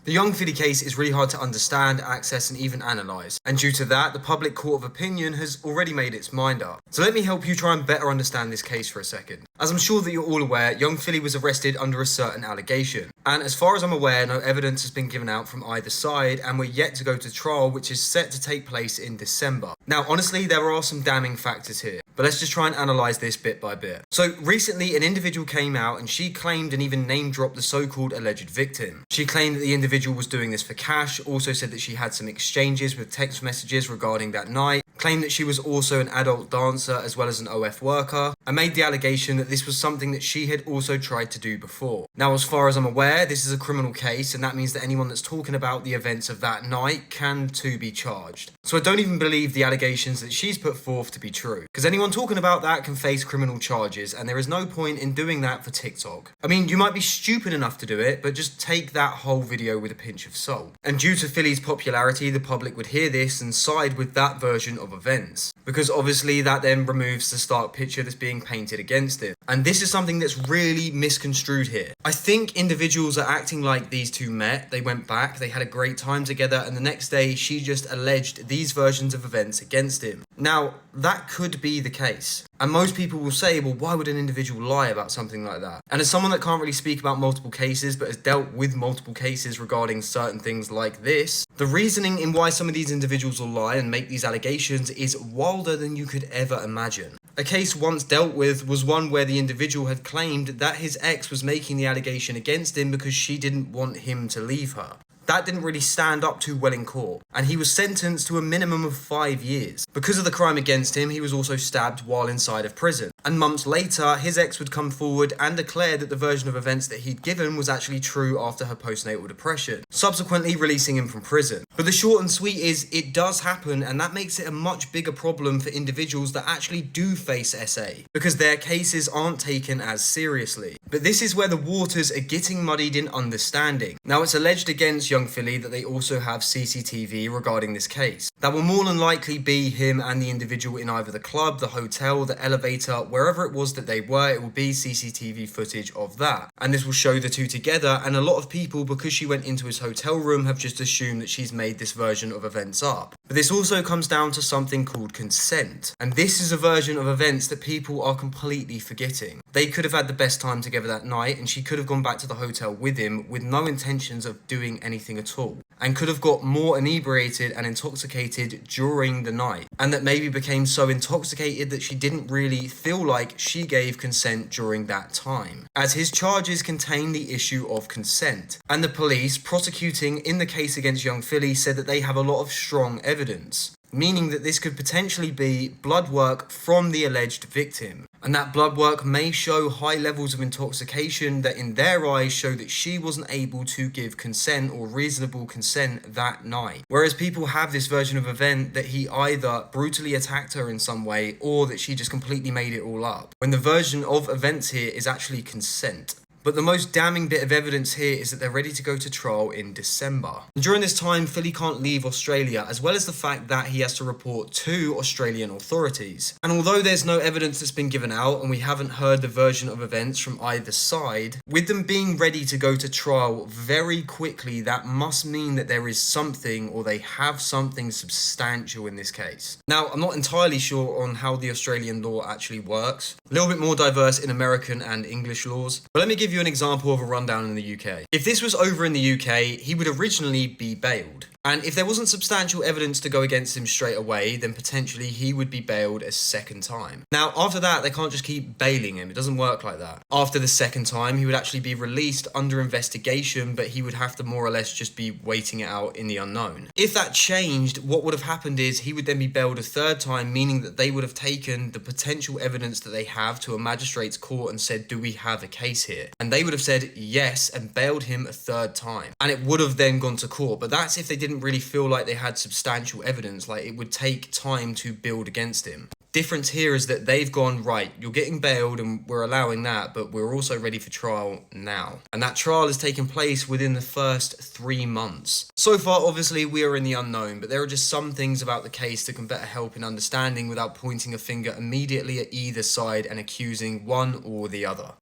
The Yungfilly case is really hard to understand, access, and even analyse, and due to that, the public court of opinion has already made its mind up. So let me help you try and better understand this case for a second. As I'm sure that you're all aware, Yungfilly was arrested under a certain allegation, and as far as I'm aware, no evidence has been given out from either side, and we're yet to go to trial, which is set to take place in December. Now, honestly, there are some damning factors here, but let's just try and analyse this bit by bit. So recently, an individual came out and she claimed and even name-dropped the so-called alleged victim. She claimed that the individual was doing this for cash, also said that she had some exchanges with text messages regarding that night, claimed that she was also an adult dancer as well as an OF worker, and made the allegation that this was something that she had also tried to do before. Now, as far as I'm aware, this is a criminal case, and that means that anyone that's talking about the events of that night can too be charged. So I don't even believe the allegations that she's put forth to be true, because anyone talking about that can face criminal charges, and there is no point in doing that for TikTok. I mean, you might be stupid enough to do it, but just take that whole video with a pinch of salt. And due to Philly's popularity, the public would hear this and side with that version of events, because obviously that then removes the stark picture that's being painted against it. And this is something that's really misconstrued here. I think individuals are acting like these two met, they went back, they had a great time together, and the next day she just alleged these versions of events against him. Now, that could be the case. And most people will say, well, why would an individual lie about something like that? And as someone that can't really speak about multiple cases, but has dealt with multiple cases regarding certain things like this, the reasoning in why some of these individuals will lie and make these allegations is wilder than you could ever imagine. A case once dealt with was one where the individual had claimed that his ex was making the allegation against him because she didn't want him to leave her. That didn't really stand up too well in court, and he was sentenced to a minimum of 5 years. Because of the crime against him, he was also stabbed while inside of prison. And months later, his ex would come forward and declare that the version of events that he'd given was actually true after her postnatal depression, subsequently releasing him from prison. But the short and sweet is, it does happen, and that makes it a much bigger problem for individuals that actually do face SA, because their cases aren't taken as seriously. But this is where the waters are getting muddied in understanding. Now, it's alleged against Yungfilly that they also have CCTV regarding this case. That will more than likely be him and the individual in either the club, the hotel, the elevator, wherever it was that they were, it will be CCTV footage of that. And this will show the two together, and a lot of people, because she went into his hotel room, have just assumed that she's made this version of events up. But this also comes down to something called consent. And this is a version of events that people are completely forgetting. They could have had the best time together that night, and she could have gone back to the hotel with him with no intentions of doing anything at all, and could have got more inebriated and intoxicated during the night, and that maybe became so intoxicated that she didn't really feel like she gave consent during that time, as his charges contain the issue of consent. And the police prosecuting in the case against Yungfilly said that they have a lot of strong evidence, meaning that this could potentially be blood work from the alleged victim. And that blood work may show high levels of intoxication that in their eyes show that she wasn't able to give consent or reasonable consent that night. Whereas people have this version of event that he either brutally attacked her in some way or that she just completely made it all up, when the version of events here is actually consent. But the most damning bit of evidence here is that they're ready to go to trial in December. And during this time, Philly can't leave Australia, as well as the fact that he has to report to Australian authorities. And although there's no evidence that's been given out, and we haven't heard the version of events from either side, with them being ready to go to trial very quickly, that must mean that there is something, or they have something substantial in this case. Now, I'm not entirely sure on how the Australian law actually works. A little bit more diverse in American and English laws. But let me give you an example of a rundown in the UK. If this was over in the UK, he would originally be bailed. And if there wasn't substantial evidence to go against him straight away, then potentially he would be bailed a second time. Now, after that, they can't just keep bailing him. It doesn't work like that. After the second time, he would actually be released under investigation, but he would have to more or less just be waiting it out in the unknown. If that changed, what would have happened is he would then be bailed a third time, meaning that they would have taken the potential evidence that they have to a magistrate's court and said, do we have a case here? And they would have said yes and bailed him a third time. And it would have then gone to court. But that's if they didn't really feel like they had substantial evidence, like it would take time to build against him. Difference here is that they've gone, right, you're getting bailed and we're allowing that, but we're also ready for trial now. And that trial has taken place within the first 3 months. So far, obviously, we are in the unknown, but there are just some things about the case that can better help in understanding without pointing a finger immediately at either side and accusing one or the other.